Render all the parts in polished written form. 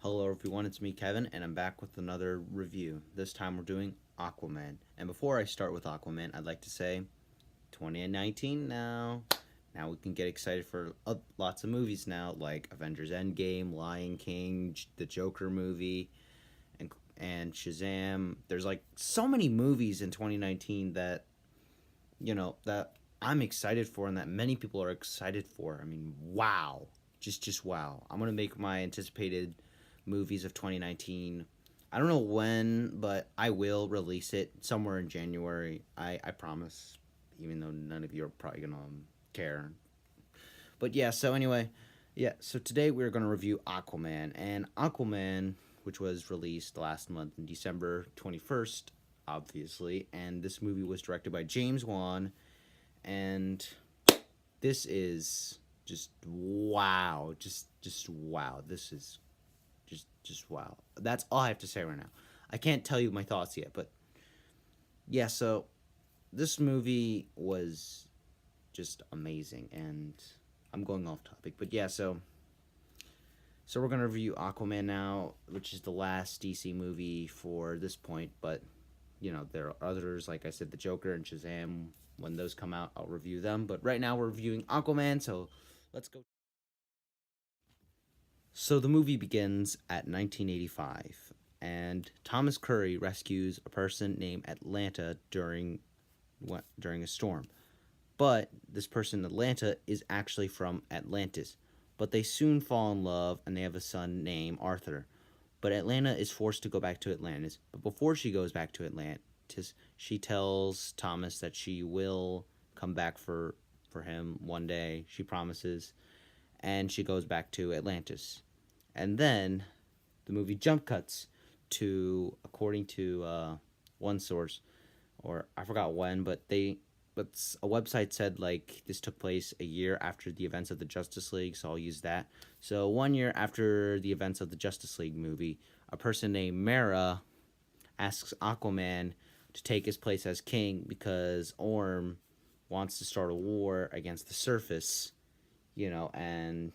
Hello everyone, it's me Kevin, and I'm back with another review. This time we're doing Aquaman. And before I start with Aquaman, I'd like to say 2019 now. Now we can get excited for lots of movies now, like Avengers Endgame, Lion King, the Joker movie, and Shazam. There's like so many movies in 2019 that I'm excited for and that many people are excited for. I mean, wow. Just wow. I'm going to make my anticipated movies of 2019. I don't know when, but I will release it somewhere in January. I promise, even though none of you are probably going to care. But yeah, so anyway, yeah, so today we're going to review Aquaman. And Aquaman, which was released last month in December 21st, obviously. And this movie was directed by James Wan. And this is just wow. Just wow. This is just wow. That's all I have to say right now. I can't tell you my thoughts yet, but yeah, so this movie was just amazing, and I'm going off topic, but yeah, so we're gonna review Aquaman now, which is the last DC movie for this point, but there are others, like I said, the Joker and Shazam. When those come out, I'll review them, but right now we're reviewing Aquaman, so let's go. So the movie begins at 1985, and Thomas Curry rescues a person named Atlanta during a storm. But this person, Atlanta, is actually from Atlantis. But they soon fall in love, and they have a son named Arthur. But Atlanta is forced to go back to Atlantis. But before she goes back to Atlantis, she tells Thomas that she will come back for him one day. She promises, and she goes back to Atlantis. And then the movie jump cuts to, according to one source, or I forgot when, but a website said like this took place a year after the events of the Justice League, so I'll use that. So 1 year after the events of the Justice League movie, a person named Mara asks Aquaman to take his place as king because Orm wants to start a war against the surface, and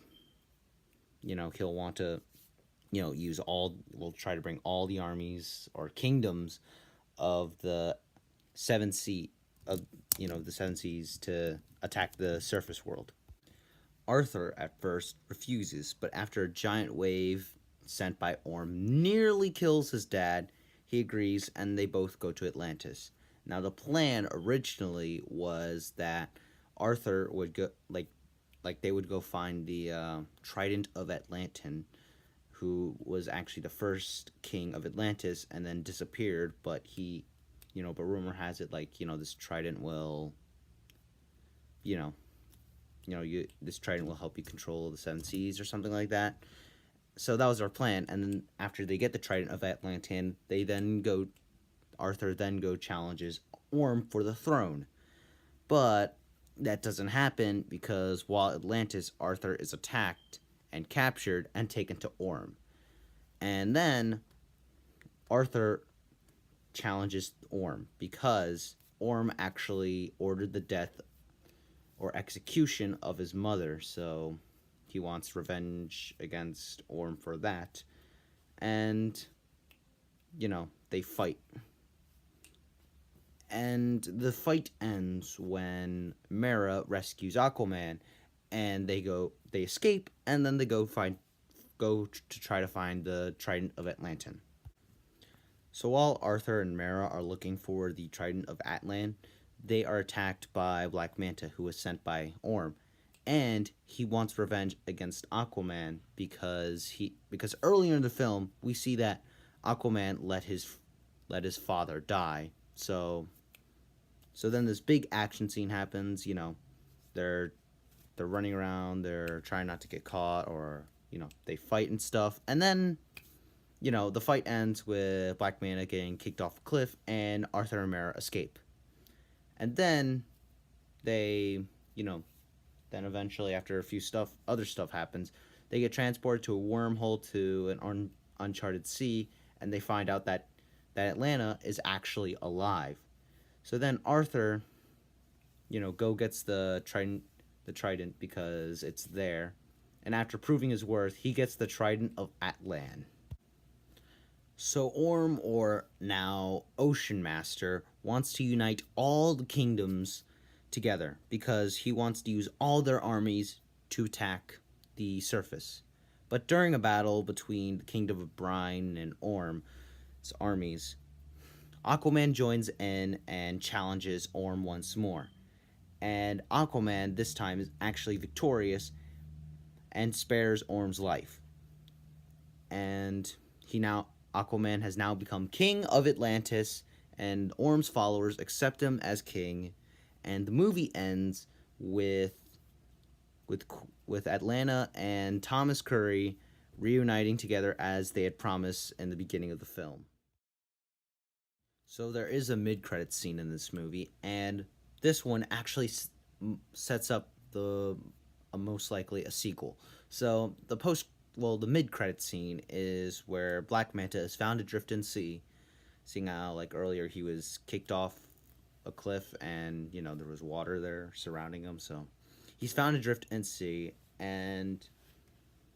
he'll want to use we'll try to bring all the armies or kingdoms of the seven sea of the seven seas to attack the surface world. Arthur at first refuses, but after a giant wave sent by Orm nearly kills his dad, he agrees, and they both go to Atlantis. Now the plan originally was that Arthur would go like they would go find the Trident of Atlantin, who was actually the first king of Atlantis and then disappeared, but but rumor has it this trident will this trident will help you control the seven seas or something like that. So that was our plan, and then after they get the Trident of Atlantin, Arthur then go challenges Orm for the throne. But that doesn't happen because while Atlantis, Arthur is attacked and captured and taken to Orm. And then Arthur challenges Orm because Orm actually ordered the death or execution of his mother, so he wants revenge against Orm for that. And, they fight. And the fight ends when Mera rescues Aquaman, and they escape, and then they go to try to find the Trident of Atlantin. So while Arthur and Mera are looking for the Trident of Atlan, they are attacked by Black Manta, who was sent by Orm, and he wants revenge against Aquaman because earlier in the film we see that Aquaman let his father die. So then this big action scene happens. They're running around, they're trying not to get caught, or they fight and stuff, and then the fight ends with Black Manta getting kicked off a cliff, and Arthur and Mera escape. And then they, then eventually, after a few other stuff happens, they get transported to a wormhole to an uncharted sea, and they find out that Atlanta is actually alive. So then Arthur, go gets the trident because it's there, and after proving his worth, he gets the Trident of Atlan. So Orm, or now Ocean Master, wants to unite all the kingdoms together because he wants to use all their armies to attack the surface. But during a battle between the Kingdom of Brine and Orm's armies, Aquaman joins in and challenges Orm once more. And Aquaman this time is actually victorious and spares Orm's life. And he now Aquaman has now become king of Atlantis, and Orm's followers accept him as king. And the movie ends with with with Atlanta and Thomas Curry reuniting together as they had promised in the beginning of the film. So there is a mid-credit scene in this movie, and this one actually sets up the most likely a sequel. So the mid-credit scene is where Black Manta is found adrift in sea. Seeing how like earlier he was kicked off a cliff, and there was water there surrounding him. So he's found adrift in sea, and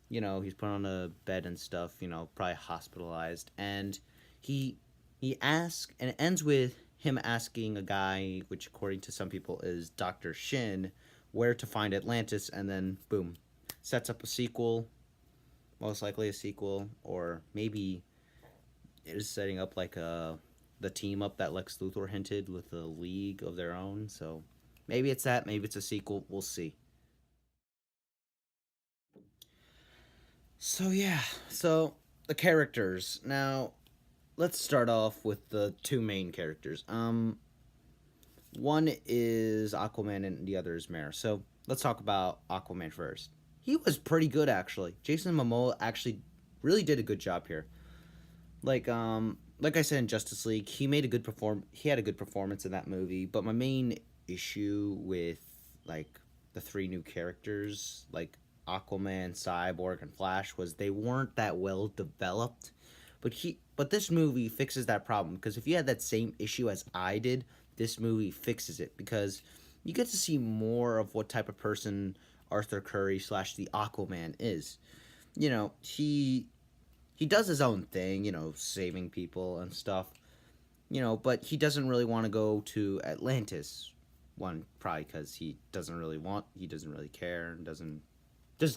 he's put on a bed and stuff. Probably hospitalized, and he he asks, and it ends with him asking a guy, which according to some people is Dr. Shin, where to find Atlantis, and then boom, sets up a sequel, most likely a sequel, or maybe it is setting up like the team up that Lex Luthor hinted with a league of their own. So maybe it's that, maybe it's a sequel. We'll see. So yeah, so the characters. Now, let's start off with the two main characters. One is Aquaman and the other is Mera. So let's talk about Aquaman first. He was pretty good actually. Jason Momoa actually really did a good job here. Like I said in Justice League, he had a good performance in that movie, but my main issue with like the three new characters, like Aquaman, Cyborg, and Flash, was they weren't that well developed. But this movie fixes that problem, because if you had that same issue as I did, this movie fixes it because you get to see more of what type of person Arthur Curry slash the Aquaman is. He does his own thing, saving people and stuff, but he doesn't really want to go to Atlantis. One, probably because he doesn't really care, and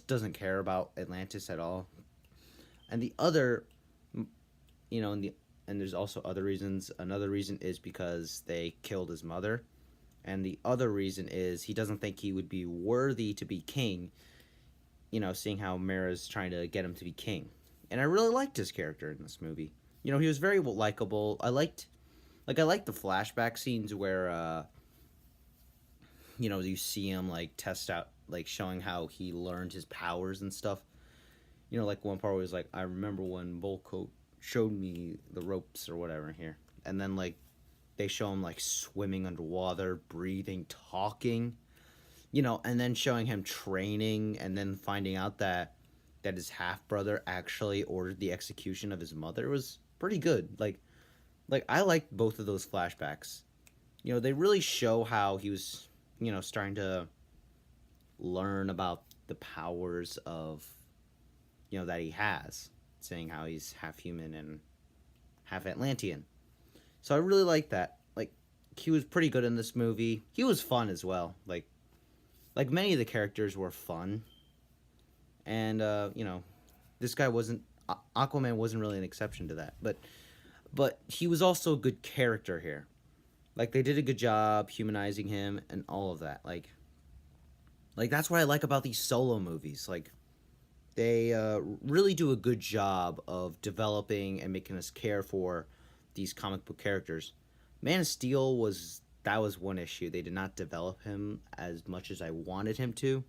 doesn't care about Atlantis at all. And the other, you know, and the and there's also other reasons. Another reason is because they killed his mother, and the other reason is he doesn't think he would be worthy to be king. Seeing how Mara's trying to get him to be king, and I really liked his character in this movie. He was very likable. I liked the flashback scenes where you see him like test out, like showing how he learned his powers and stuff. Like one part was like, I remember when Volcoat showed me the ropes or whatever here, and then like they show him like swimming underwater, breathing, talking, and then showing him training, and then finding out that his half brother actually ordered the execution of his mother. It was pretty good. Like I liked both of those flashbacks. They really show how he was, starting to learn about the powers of, that he has, saying how he's half human and half Atlantean. So I really like that. Like, he was pretty good in this movie. He was fun as well. Like many of the characters were fun, and this guy wasn't. Aquaman wasn't really an exception to that, but he was also a good character here. Like, they did a good job humanizing him and all of that. Like that's what I like about these solo movies. Like, they really do a good job of developing and making us care for these comic book characters. Man of Steel was one issue. They did not develop him as much as I wanted him to.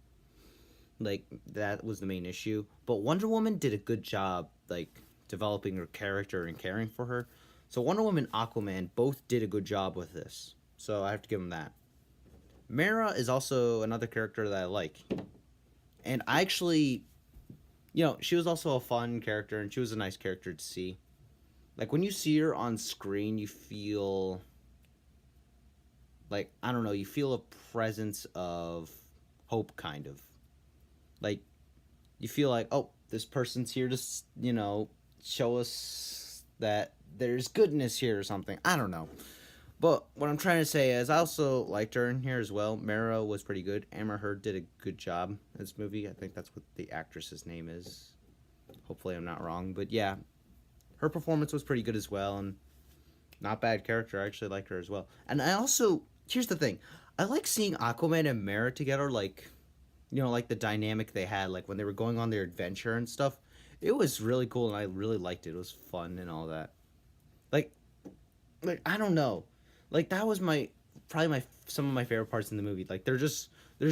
Like, that was the main issue. But Wonder Woman did a good job, like, developing her character and caring for her. So Wonder Woman and Aquaman both did a good job with this. So I have to give them that. Mera is also another character that I like. And I actually, she was also a fun character, and she was a nice character to see. Like, when you see her on screen, you feel, like, I don't know, you feel a presence of hope, kind of. Like, you feel like, oh, this person's here to, show us that there's goodness here or something. I don't know. But what I'm trying to say is I also liked her in here as well. Mara was pretty good. Amber Heard did a good job in this movie. I think that's what the actress's name is. Hopefully I'm not wrong. But yeah, her performance was pretty good as well, and not bad character. I actually liked her as well. And I also, here's the thing, I like seeing Aquaman and Mara together, like, like the dynamic they had, like when they were going on their adventure and stuff. It was really cool, and I really liked it. It was fun and all that. Like, I don't know, like that was my probably my some of my favorite parts in the movie. Like they're just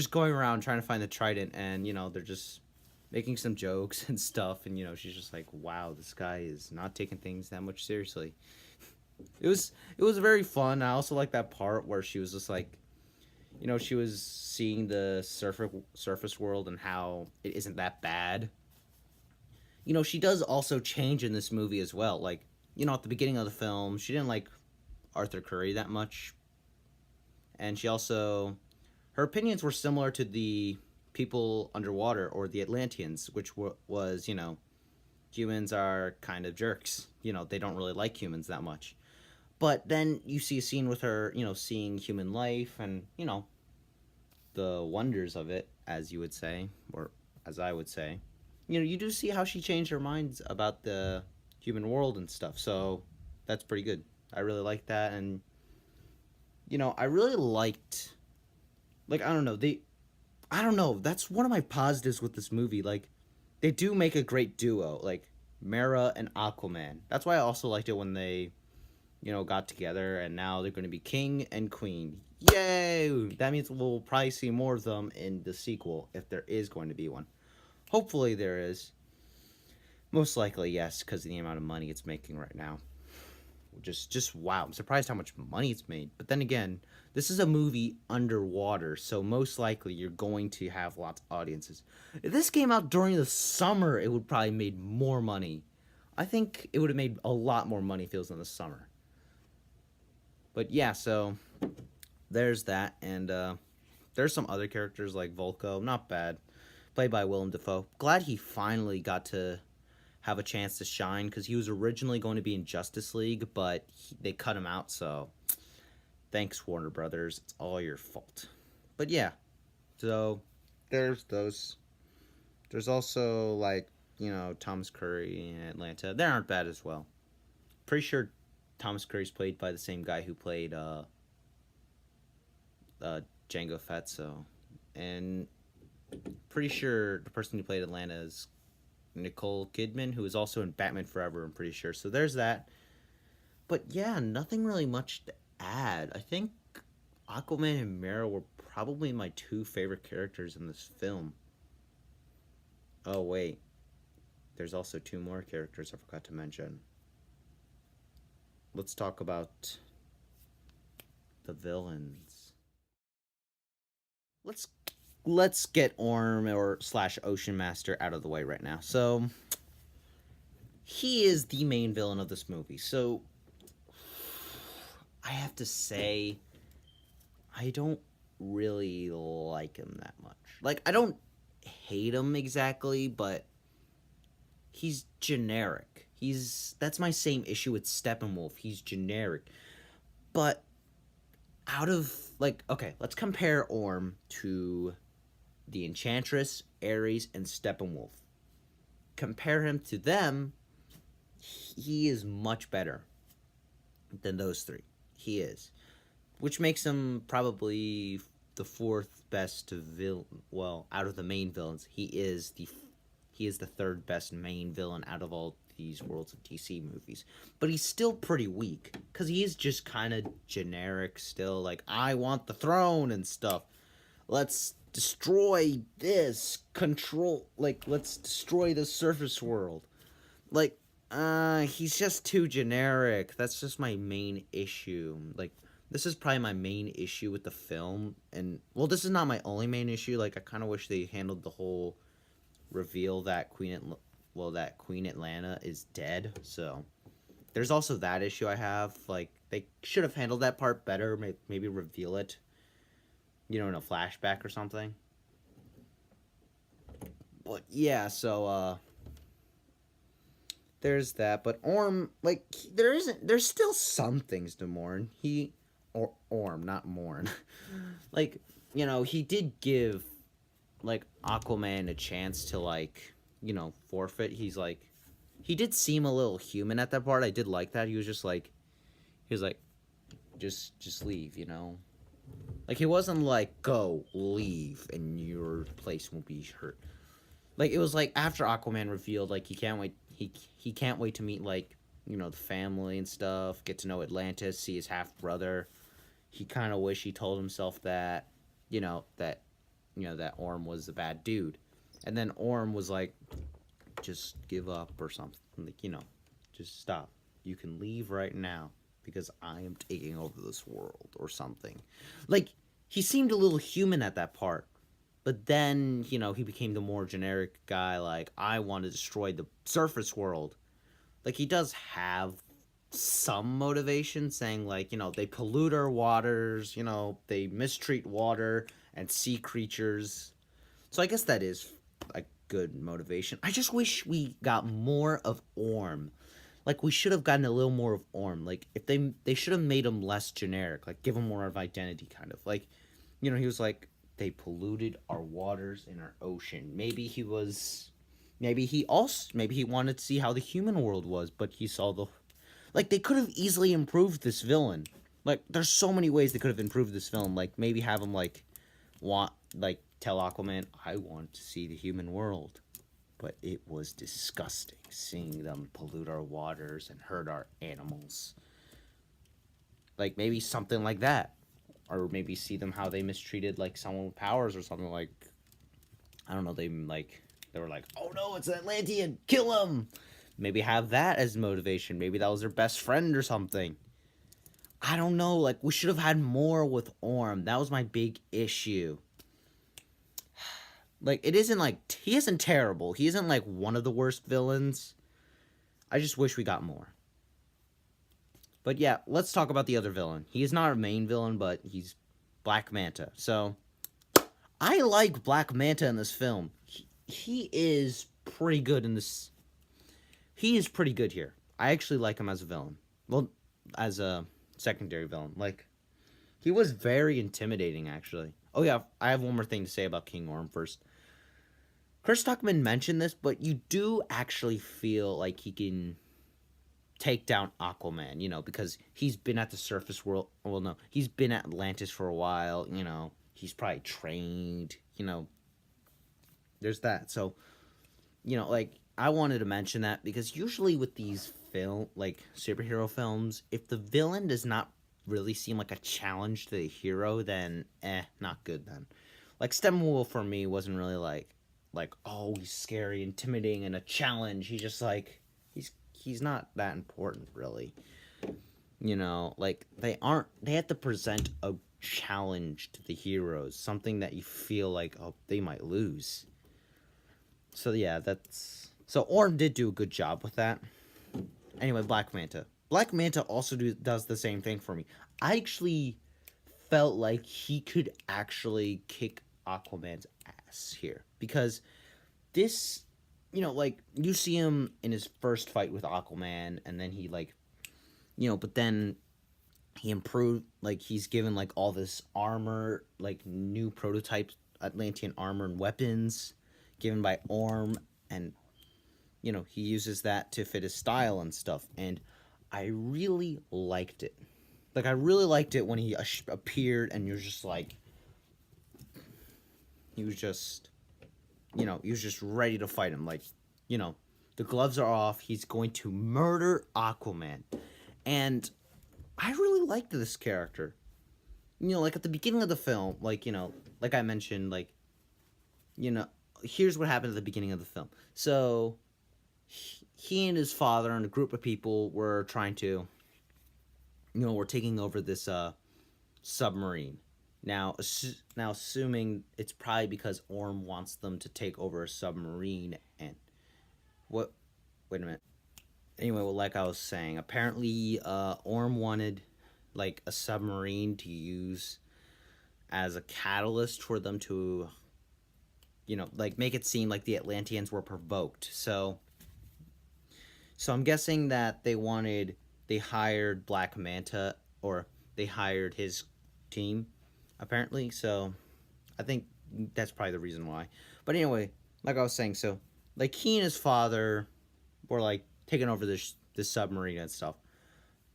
going around trying to find the trident, and they're just making some jokes and stuff, and she's just like, wow, this guy is not taking things that much seriously. It was very fun. I also like that part where she was just like, she was seeing the surface world and how it isn't that bad. She does also change in this movie as well. Like, at the beginning of the film, she didn't like Arthur Curry that much, and she also her opinions were similar to the people underwater, or the Atlanteans, which was humans are kind of jerks. They don't really like humans that much. But then you see a scene with her, seeing human life and, the wonders of it, as you would say, or as I would say. You do see how she changed her minds about the human world and stuff. So that's pretty good. I really liked that. And, I really liked, like, I don't know, I don't know, that's one of my positives with this movie. Like, they do make a great duo, like Mara and Aquaman. That's why I also liked it when they got together, and now they're going to be king and queen. Yay! That means we'll probably see more of them in the sequel, if there is going to be one. Hopefully there is. Most likely, yes, because of the amount of money it's making right now. Just wow. I'm surprised how much money it's made. But then again, this is a movie underwater, so most likely you're going to have lots of audiences. If this came out during the summer, it would probably made more money. I think it would have made a lot more money if it was in the summer. But yeah, so there's that, and there's some other characters like Volko, not bad, played by Willem Dafoe. Glad he finally got to have a chance to shine, because he was originally going to be in Justice League, but they cut him out, so thanks, Warner Brothers. It's all your fault. But yeah, so there's those. There's also, like, Thomas Curry in Atlanta. They aren't bad as well. Pretty sure Thomas Curry's played by the same guy who played Django Fatso. And pretty sure the person who played Atlanta is Nicole Kidman, who is also in Batman Forever, I'm pretty sure. So there's that. But yeah, nothing really much to add. I think Aquaman and Mara were probably my two favorite characters in this film. Oh, wait. There's also two more characters I forgot to mention. Let's talk about the villains. Let's get Orm, or slash Ocean Master, out of the way right now. So he is the main villain of this movie. So I have to say, I don't really like him that much. Like, I don't hate him exactly, but he's generic. That's my same issue with Steppenwolf. He's generic. But out of, like, okay, let's compare Orm to the Enchantress, Ares, and Steppenwolf. Compare him to them, he is much better than those three. He is. Which makes him probably the fourth best villain. Well, out of the main villains, he is the third best main villain out of all these Worlds of DC movies. But he's still pretty weak, because he is just kind of generic still. Like, I want the throne and stuff. Let's destroy this. Let's destroy the surface world. Like, he's just too generic. That's just my main issue. Like, this is probably my main issue with the film. And, well, this is not my only main issue. Like, I kind of wish they handled the whole reveal that Queen Atlanta is dead. So there's also that issue I have. Like, they should have handled that part better. Maybe reveal it, in a flashback or something. But yeah, so there's that. But Orm, like, there isn't. There's still some things to mourn. Or Orm, not mourn. Like, he did give like Aquaman a chance to like, forfeit. He did seem a little human at that part. I did like that. He was like, just leave. Like he wasn't like go leave and your place won't be hurt. Like it was like after Aquaman revealed like he can't wait to meet like the family and stuff, get to know Atlantis, see his half brother. He kind of wish he told himself that you know that that Orm was a bad dude, and then Orm was like, just give up or something, like just stop. You can leave right now because I am taking over this world or something. Like he seemed a little human at that part. But then, he became the more generic guy, like, I want to destroy the surface world. Like, he does have some motivation, saying, like, they pollute our waters, they mistreat water and sea creatures. So I guess that is a good motivation. I just wish we got more of Orm. Like, we should have gotten a little more of Orm. Like, if they should have made him less generic, like, give him more of identity, kind of. Like, he was like, they polluted our waters and our ocean. Maybe he wanted to see how the human world was, but he saw like they could have easily improved this villain. Like there's so many ways they could have improved this film. Like maybe have him like tell Aquaman, I want to see the human world. But it was disgusting seeing them pollute our waters and hurt our animals. Like maybe something like that. Or maybe see them how they mistreated like someone with powers or something. Like I don't know, they were like, oh no, it's an Atlantean, kill him. Maybe have that as motivation. Maybe that was their best friend or something. I don't know, like we should have had more with Orm. That was my big issue. Like it isn't like he isn't terrible. He isn't like one of the worst villains. I just wish we got more. But yeah, let's talk about the other villain. He is not our main villain, but he's Black Manta. So, I like Black Manta in this film. He is pretty good in this. He is pretty good here. I actually like him as a villain. Well, as a secondary villain. Like, he was very intimidating, actually. Oh yeah, I have one more thing to say about King Orm first. Chris Tuckman mentioned this, but you do actually feel like he can take down Aquaman, because he's been at the surface world. Well, no, he's been at Atlantis for a while, he's probably trained, there's that. So, like, I wanted to mention that because usually with these superhero films, if the villain does not really seem like a challenge to the hero, then, not good then. Like, Steppenwolf for me wasn't really like, oh, he's scary, intimidating, and a challenge. He's just like, he's not that important, really. Like, they have to present a challenge to the heroes, something that you feel like, oh, they might lose. So, yeah, so Orm did do a good job with that. Anyway, Black Manta. Black Manta also does the same thing for me. I actually felt like he could actually kick Aquaman's ass here. Because this, like, you see him in his first fight with Aquaman, and then he, but then he improved, like, he's given, like, all this armor, like, new prototypes, Atlantean armor and weapons, given by Orm, and, he uses that to fit his style and stuff, and I really liked it. Like, I really liked it when he appeared, and you're just, like, he was just ready to fight him. Like, the gloves are off. He's going to murder Aquaman. And I really liked this character. Like, at the beginning of the film, like I mentioned, like, here's what happened at the beginning of the film. So, he and his father and a group of people were trying to, were taking over this submarine. Now, assuming it's probably because Orm wants them to take over a submarine, and wait a minute. Anyway, well, like I was saying, apparently, Orm wanted, like, a submarine to use as a catalyst for them to, like, make it seem like the Atlanteans were provoked. So So I'm guessing that they hired Black Manta, or they hired his team, apparently. So I think that's probably the reason why. But anyway, like I was saying, so like he and his father were like taking over this submarine and stuff.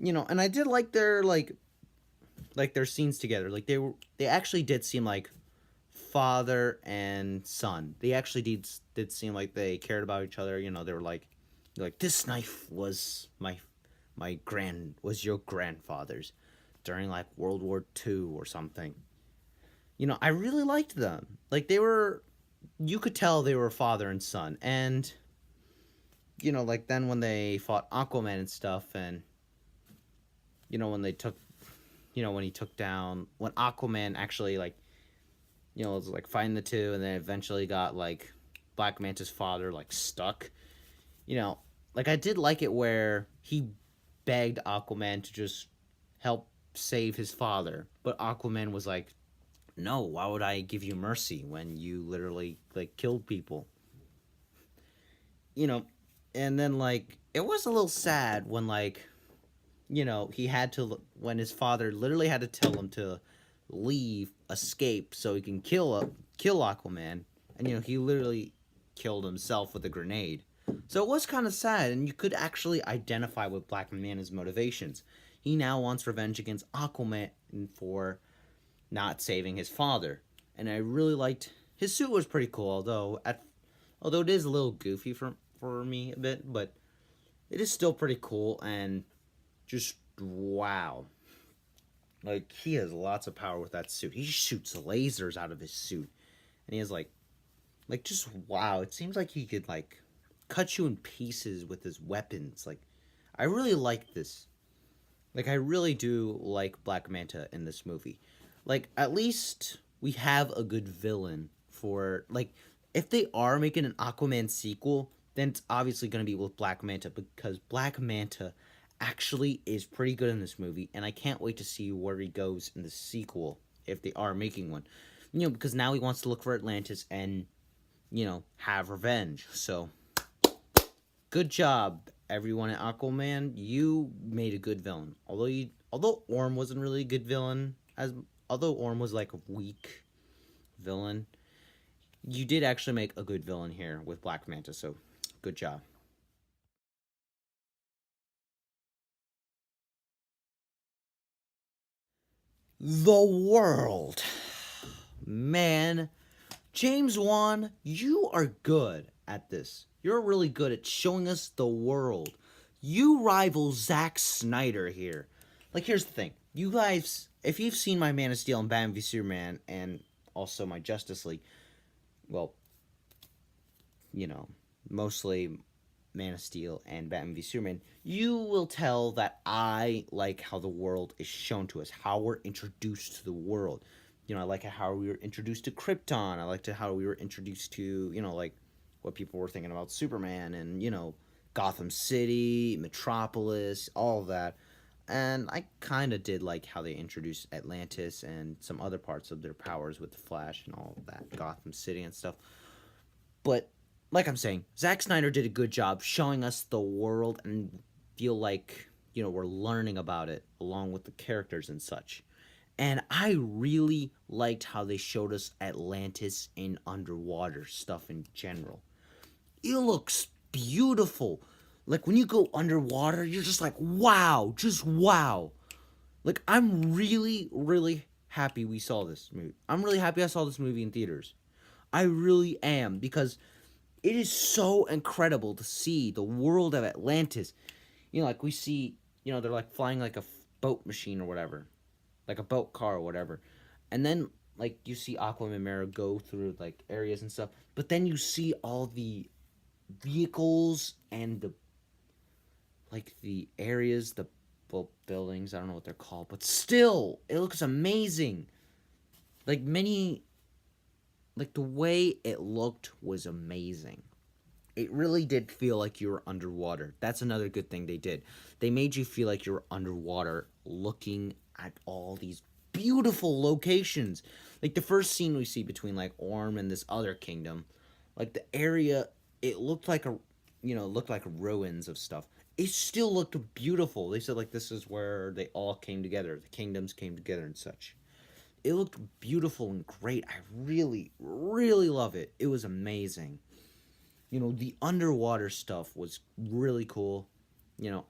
And I did like their scenes together. Like they actually did seem like father and son. They actually did seem like they cared about each other. They were like this knife was was your grandfather's during like World War II or something. I really liked them. Like you could tell they were father and son. And like then when they fought Aquaman and stuff, and when they took, when he took down, when Aquaman actually like, was like fighting the two, and then eventually got like Black Manta's father like stuck. You know, like I did like it where he begged Aquaman to just help save his father, but Aquaman was like, "No, why would I give you mercy when you literally like killed people?" You know, and then like it was a little sad when like he had to, when his father literally had to tell him to leave, escape, so he can kill Aquaman, and he literally killed himself with a grenade. So it was kind of sad, and you could actually identify with Black Manta's motivations. He now wants revenge against Aquaman for not saving his father, and I really liked his suit. Was pretty cool, although it is a little goofy for me a bit, but it is still pretty cool. And just wow. Like, he has lots of power with that suit. He shoots lasers out of his suit. And he has just wow. It seems like he could like cut you in pieces with his weapons. Like, I really like this. Like, I really do like Black Manta in this movie. Like, at least we have a good villain for like, if they are making an Aquaman sequel, then it's obviously going to be with Black Manta, because Black Manta actually is pretty good in this movie, and I can't wait to see where he goes in the sequel if they are making one. Because now he wants to look for Atlantis and have revenge. So good job, everyone at Aquaman. You made a good villain. Although Orm wasn't really a good villain, although Orm was like a weak villain, you did actually make a good villain here with Black Manta. So good job. The world. Man, James Wan, you are good at this. You're really good at showing us the world. You rival Zack Snyder here. Like, here's the thing. You guys, if you've seen my Man of Steel and Batman v Superman, and also my Justice League, well, mostly Man of Steel and Batman v Superman, you will tell that I like how the world is shown to us, how we're introduced to the world. I like how we were introduced to Krypton. I liked how we were introduced to, like what people were thinking about Superman and, Gotham City, Metropolis, all of that. And I kind of did like how they introduced Atlantis and some other parts of their powers with the Flash and all of that, Gotham City and stuff. But like I'm saying, Zack Snyder did a good job showing us the world, and feel like, we're learning about it along with the characters and such. And I really liked how they showed us Atlantis in underwater stuff in general. It looks beautiful. Like, when you go underwater, you're just like, wow, just wow. Like, I'm really, really happy we saw this movie. I'm really happy I saw this movie in theaters. I really am, because it is so incredible to see the world of Atlantis. Like we see, they're like flying like a boat machine or whatever, like a boat car or whatever. And then like you see Aquaman and Mera go through like areas and stuff. But then you see all the vehicles and the areas, the buildings, I don't know what they're called, but still, it looks amazing. Like the way it looked was amazing. It really did feel like you were underwater. That's another good thing they did. They made you feel like you were underwater looking at all these beautiful locations. Like the first scene we see between like Orm and this other kingdom, like the area, it looked like looked like ruins of stuff. It still looked beautiful. They said like this is where they all came together, the kingdoms came together and such. It looked beautiful and great. I really, really love it. It was amazing. The underwater stuff was really cool.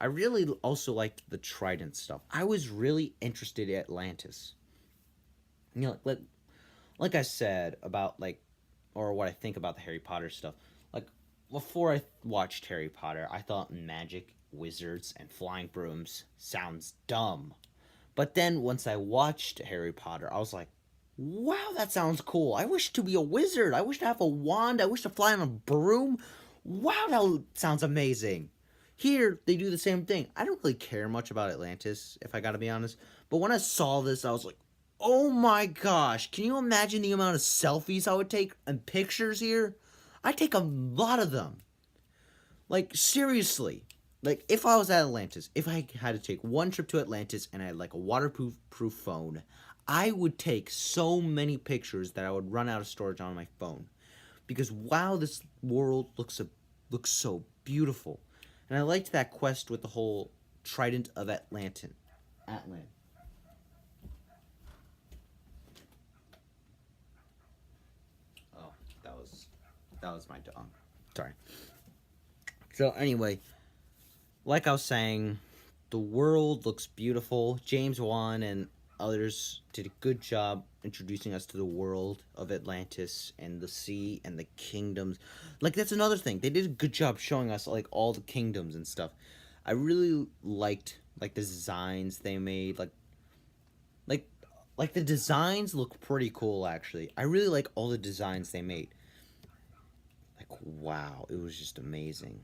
I really also liked the Trident stuff. I was really interested in Atlantis. Like I said about or what I think about the Harry Potter stuff. Like before I watched Harry Potter, I thought magic, wizards, and flying brooms sounds dumb. But then once I watched Harry Potter, I was like, wow, that sounds cool. I wish to be a wizard. I wish to have a wand. I wish to fly on a broom. Wow, that sounds amazing. Here, they do the same thing. I don't really care much about Atlantis, if I gotta be honest. But when I saw this, I was like, oh my gosh. Can you imagine the amount of selfies I would take and pictures here? I take a lot of them. Like, seriously. Like, if I was at Atlantis, if I had to take one trip to Atlantis and I had like a waterproof phone, I would take so many pictures that I would run out of storage on my phone. Because wow, this world looks so beautiful. And I liked that quest with the whole Trident of Atlan. Oh, that was my dog. Sorry. So anyway, like I was saying, the world looks beautiful. James Wan and others did a good job introducing us to the world of Atlantis and the sea and the kingdoms. Like that's another thing. They did a good job showing us like all the kingdoms and stuff. I really liked like the designs they made. Like like the designs look pretty cool actually. I really like all the designs they made. Like wow, it was just amazing.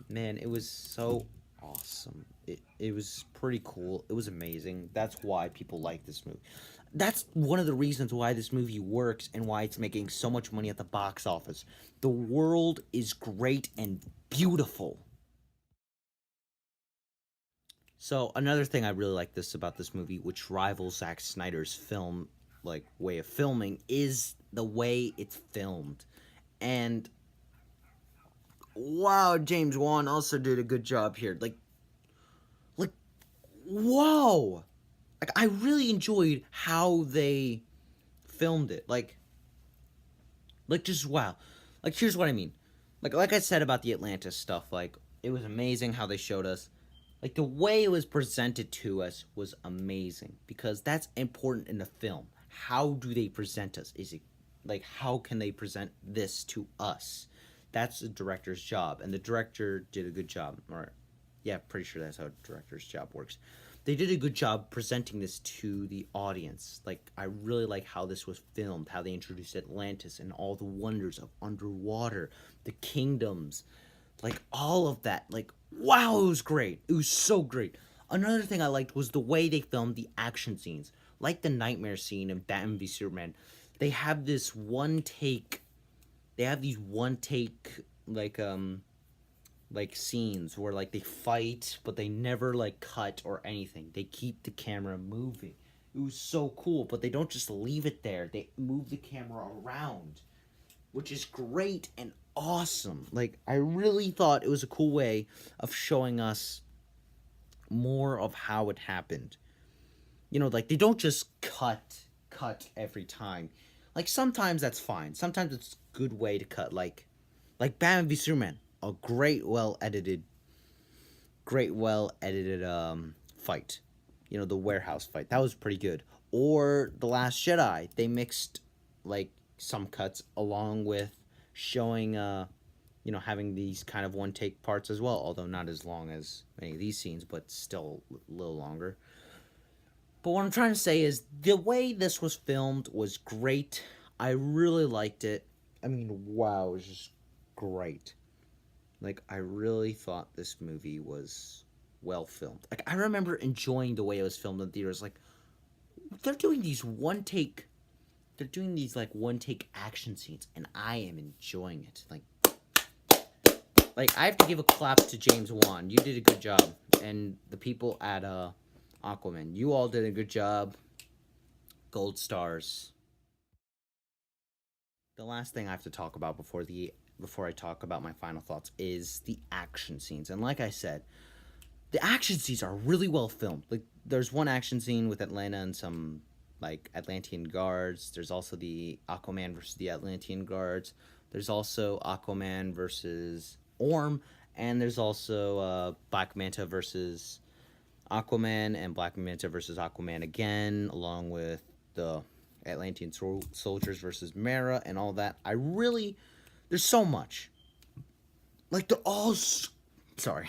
Man, it was so awesome. It was pretty cool. It was amazing. That's why people like this movie. That's one of the reasons why this movie works and why it's making so much money at the box office. The world is great and beautiful. So another thing I really like this about this movie, which rivals Zack Snyder's film way of filming, is the way it's filmed. And wow, James Wan also did a good job here. Like, whoa! Like, I really enjoyed how they filmed it. Just wow. Like, here's what I mean. Like I said about the Atlantis stuff. Like, it was amazing how they showed us. Like, the way it was presented to us was amazing because that's important in the film. How do they present us? Is it like how can they present this to us? That's the director's job, and the director did a good job. Or, yeah, pretty sure that's how a director's job works. They did a good job presenting this to the audience. Like, I really like how this was filmed, how they introduced Atlantis and all the wonders of underwater, the kingdoms, like all of that. Like, wow, it was great. It was so great. Another thing I liked was the way they filmed the action scenes, like the nightmare scene in Batman v Superman. They have this one take they have these one take like scenes where like they fight but they never like cut or anything. They keep the camera moving. It was so cool, but they don't just leave it there. They move the camera around, which is great and awesome. Like I really thought it was a cool way of showing us more of how it happened. Like they don't just cut every time. Like sometimes that's fine. Sometimes it's a good way to cut. Like Batman v Superman, a great well edited fight. The warehouse fight that was pretty good. Or the Last Jedi, they mixed like some cuts along with showing having these kind of one take parts as well. Although not as long as many of these scenes, but still a little longer. But what I'm trying to say is the way this was filmed was great. I really liked it. I mean, wow, it was just great. Like, I really thought this movie was well filmed. Like, I remember enjoying the way it was filmed in theaters. Like, they're doing these one take action scenes, and I am enjoying it. Like I have to give a clap to James Wan. You did a good job, and the people at Aquaman. You all did a good job. Gold stars. The last thing I have to talk about before the before I talk about my final thoughts is the action scenes. And like I said, the action scenes are really well filmed. Like there's one action scene with Atlanta and some like Atlantean guards. There's also the Aquaman versus the Atlantean guards. There's also Aquaman versus Orm, and there's also Black Manta versus Aquaman and Black Manta versus Aquaman again, along with the Atlantean soldiers versus Mera and all that. There's so much. Like they're all, sorry,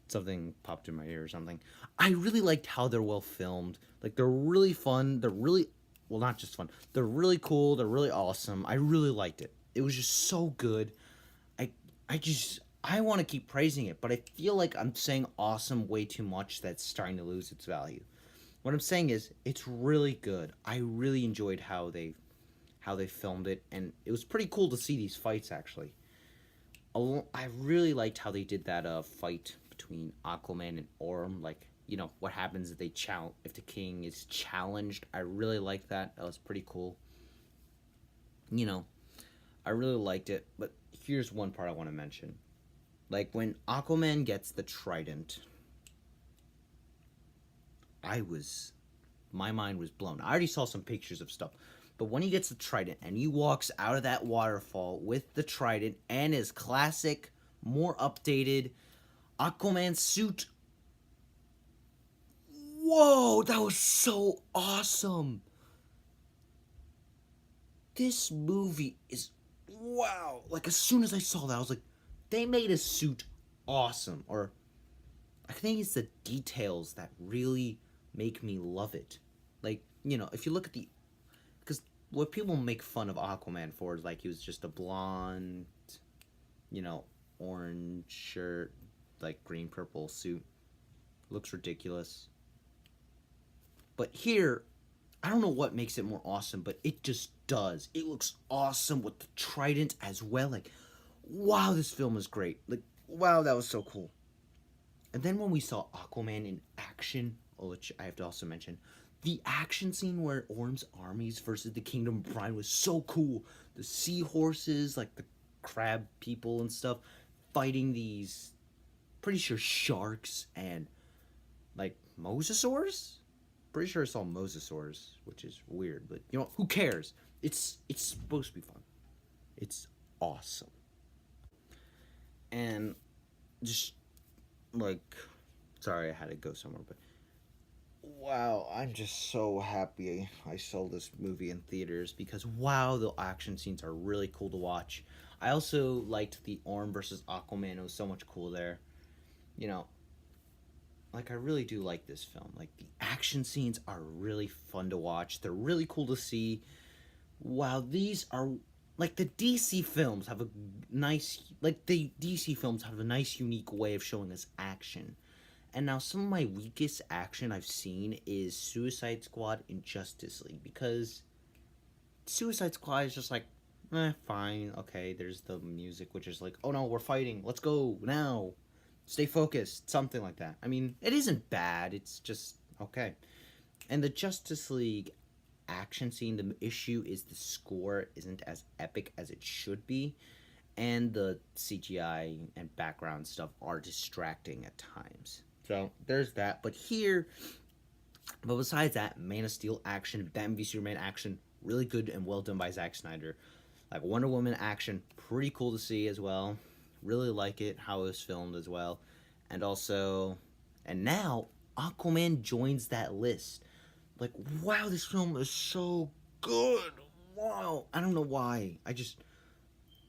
something popped in my ear or something. I really liked how they're well filmed. Like they're really fun. They're really, well, not just fun. They're really cool. They're really awesome. I really liked it. It was just so good. I, I want to keep praising it, but I feel like I'm saying awesome way too much. That's starting to lose its value. What I'm saying is, it's really good. I really enjoyed how they filmed it, and it was pretty cool to see these fights actually. I really liked how they did that fight between Aquaman and Orm. Like, you know, what happens if if the king is challenged. I really liked that. That was pretty cool. You know, I really liked it. But here's one part I want to mention. Like when Aquaman gets the trident, my mind was blown. I already saw some pictures of stuff. But when he gets the trident and he walks out of that waterfall with the trident and his classic, more updated Aquaman suit. Whoa, that was so awesome. This movie is, wow. Like as soon as I saw that, I was like, they made a suit awesome. Or I think it's the details that really make me love it. Like, you know, if you look at because what people make fun of Aquaman for is like he was just a blonde, you know, orange shirt, like green purple suit. Looks ridiculous. But here, I don't know what makes it more awesome, but it just does. It looks awesome with the trident as well. Like, wow, this film is great. Like, wow, that was so cool. And then when we saw Aquaman in action, which I have to also mention, the action scene where Orm's armies versus the Kingdom of Brine was so cool. The seahorses, like the crab people and stuff, fighting these, pretty sure sharks and like mosasaurs. Pretty sure I saw mosasaurs, which is weird, but you know who cares? It's supposed to be fun. It's awesome. And just like, sorry I had to go somewhere, but wow, I'm just so happy I saw this movie in theaters because wow, the action scenes are really cool to watch. I also liked the Orm versus Aquaman. It was so much cool there. You know, like I really do like this film. Like the action scenes are really fun to watch. They're really cool to see. Wow, these are like the DC films have a nice unique way of showing us action. And now some of my weakest action I've seen is Suicide Squad and Justice League because Suicide Squad is just like, fine, okay, there's the music which is like, oh no, we're fighting, let's go now. Stay focused, something like that. I mean, it isn't bad, it's just okay. And the Justice League action scene, the issue is the score isn't as epic as it should be, and the CGI and background stuff are distracting at times. So there's that. But besides that, Man of Steel action, Batman v Superman action, really good and well done by Zack Snyder. Like Wonder Woman action, pretty cool to see as well. Really like it, how it was filmed as well. And now Aquaman joins that list. Like, wow, this film is so good. Wow. I don't know why.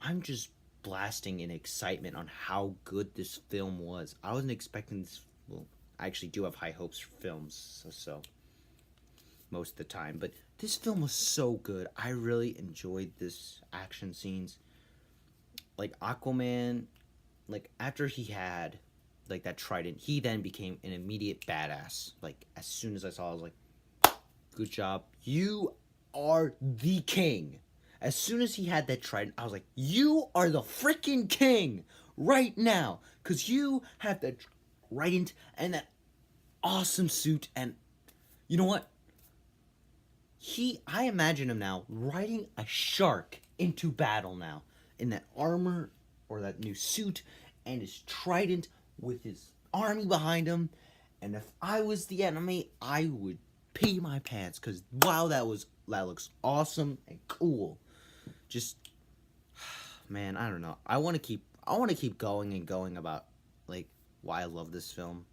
I'm just blasting in excitement on how good this film was. I wasn't expecting this. Well, I actually do have high hopes for films, so most of the time. But this film was so good. I really enjoyed this action scenes. Like Aquaman, like after he had like that trident, he then became an immediate badass. Like as soon as I saw it, I was like, good job. You are the king. As soon as he had that trident, I was like, you are the freaking king right now. Because you have that trident and that awesome suit. And you know what? I imagine him now riding a shark into battle now. In that armor. or that new suit and his trident with his army behind him. And if I was the enemy, I would pee my pants because wow, that looks awesome and cool. Just man, I don't know. I want to keep going and going about like why I love this film,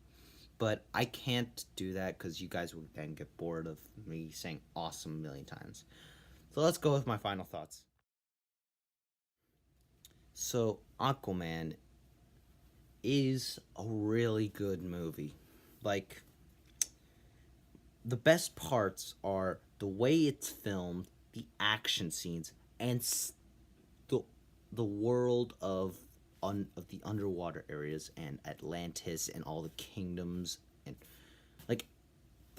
but I can't do that because you guys would then get bored of me saying awesome a million times. So let's go with my final thoughts. So Aquaman is a really good movie. Like the best parts are the way it's filmed, the action scenes, and the the world of the underwater areas and Atlantis and all the kingdoms and like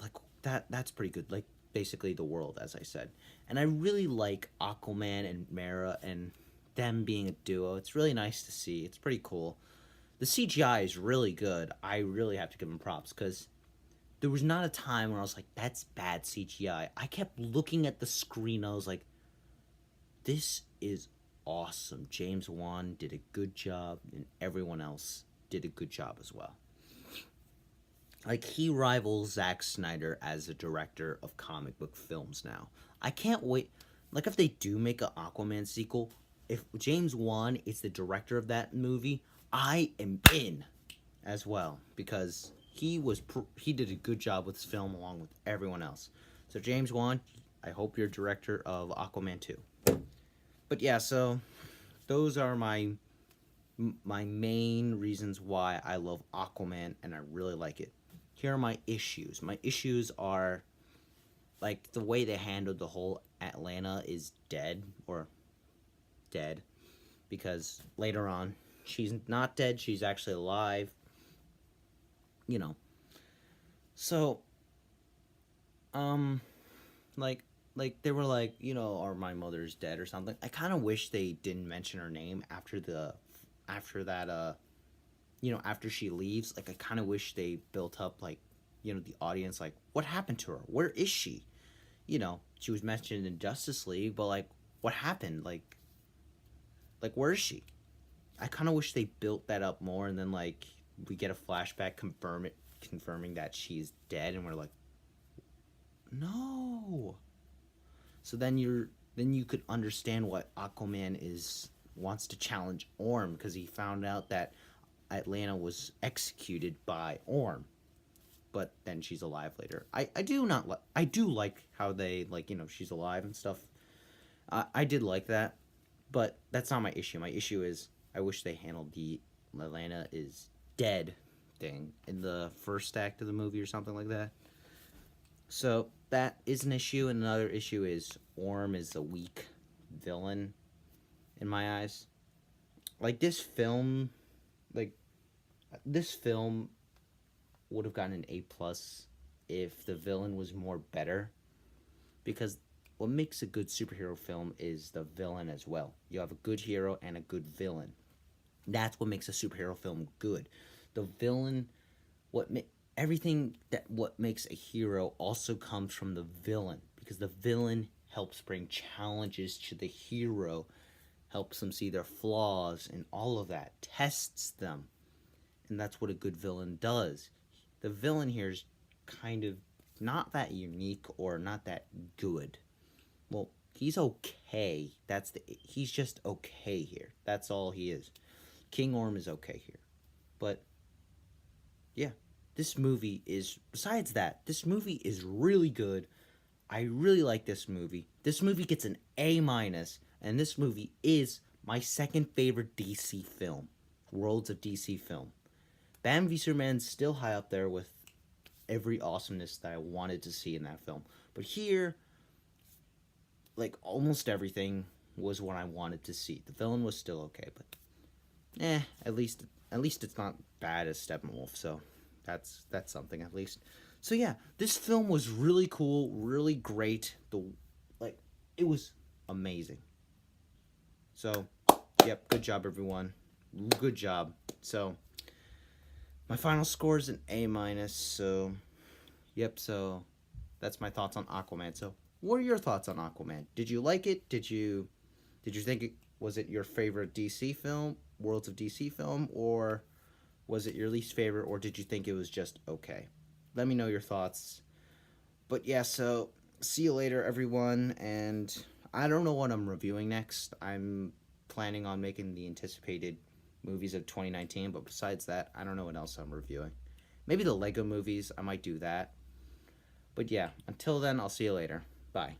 like that's pretty good. Like basically the world, as I said. And I really like Aquaman and Mara and them being a duo. It's really nice to see. It's pretty cool. The CGI is really good. I really have to give them props because there was not a time where I was like, that's bad CGI. I kept looking at the screen. I was like, this is awesome. James Wan did a good job, and everyone else did a good job as well. Like, he rivals Zack Snyder as a director of comic book films now. I can't wait. Like, if they do make an Aquaman sequel, if James Wan is the director of that movie, I am in as well because he did a good job with this film along with everyone else. So James Wan, I hope you're director of Aquaman 2. But yeah, so those are my main reasons why I love Aquaman and I really like it. Here are my issues. My issues are like the way they handled the whole Atlanta is dead or dead because later on she's not dead, she's actually alive. You know. So um like they were like, or my mother's dead or something. I kind of wish they didn't mention her name after that after she leaves. Like I kind of wish they built up like the audience like what happened to her? Where is she? She was mentioned in Justice League, but like what happened? Like where is she? I kind of wish they built that up more and then like we get a flashback confirming that she's dead and we're like no. So then you could understand what Aquaman wants to challenge Orm because he found out that Atlanta was executed by Orm, but then she's alive later. I do like how they she's alive and stuff. I did like that, but that's not my issue. My issue is I wish they handled the Atlanta is dead thing in the first act of the movie or something like that. So that is an issue, and another issue is Orm is a weak villain in my eyes. Like like this film would have gotten an A+ if the villain was more better, because what makes a good superhero film is the villain as well. You have a good hero and a good villain. That's what makes a superhero film good. The villain, what makes a hero also comes from the villain, because the villain helps bring challenges to the hero, helps them see their flaws and all of that, tests them. And that's what a good villain does. The villain here is kind of not that unique or not that good. Well, he's okay. He's just okay here. That's all he is. King Orm is okay here. But yeah, besides that, this movie is really good. I really like this movie. This movie gets an A-, and this movie is my second favorite DC film. Worlds of DC film. Batman v Superman's still high up there with every awesomeness that I wanted to see in that film. But here, like almost everything was what I wanted to see. The villain was still okay, but at least it's not bad as Steppenwolf, so that's something at least. So yeah, this film was really cool, really great. It was amazing. So, yep, good job everyone. Good job. So, my final score is an A-. So, yep, so that's my thoughts on Aquaman. So, what are your thoughts on Aquaman? Did you like it? Did you think was it your favorite DC film? Worlds of DC film, or was it your least favorite, or did you think it was just okay? Let me know your thoughts. But yeah, so see you later, everyone. And I don't know what I'm reviewing next. I'm planning on making the anticipated movies of 2019, but besides that, I don't know what else I'm reviewing. Maybe the Lego movies, I might do that. But yeah, until then, I'll see you later. Bye.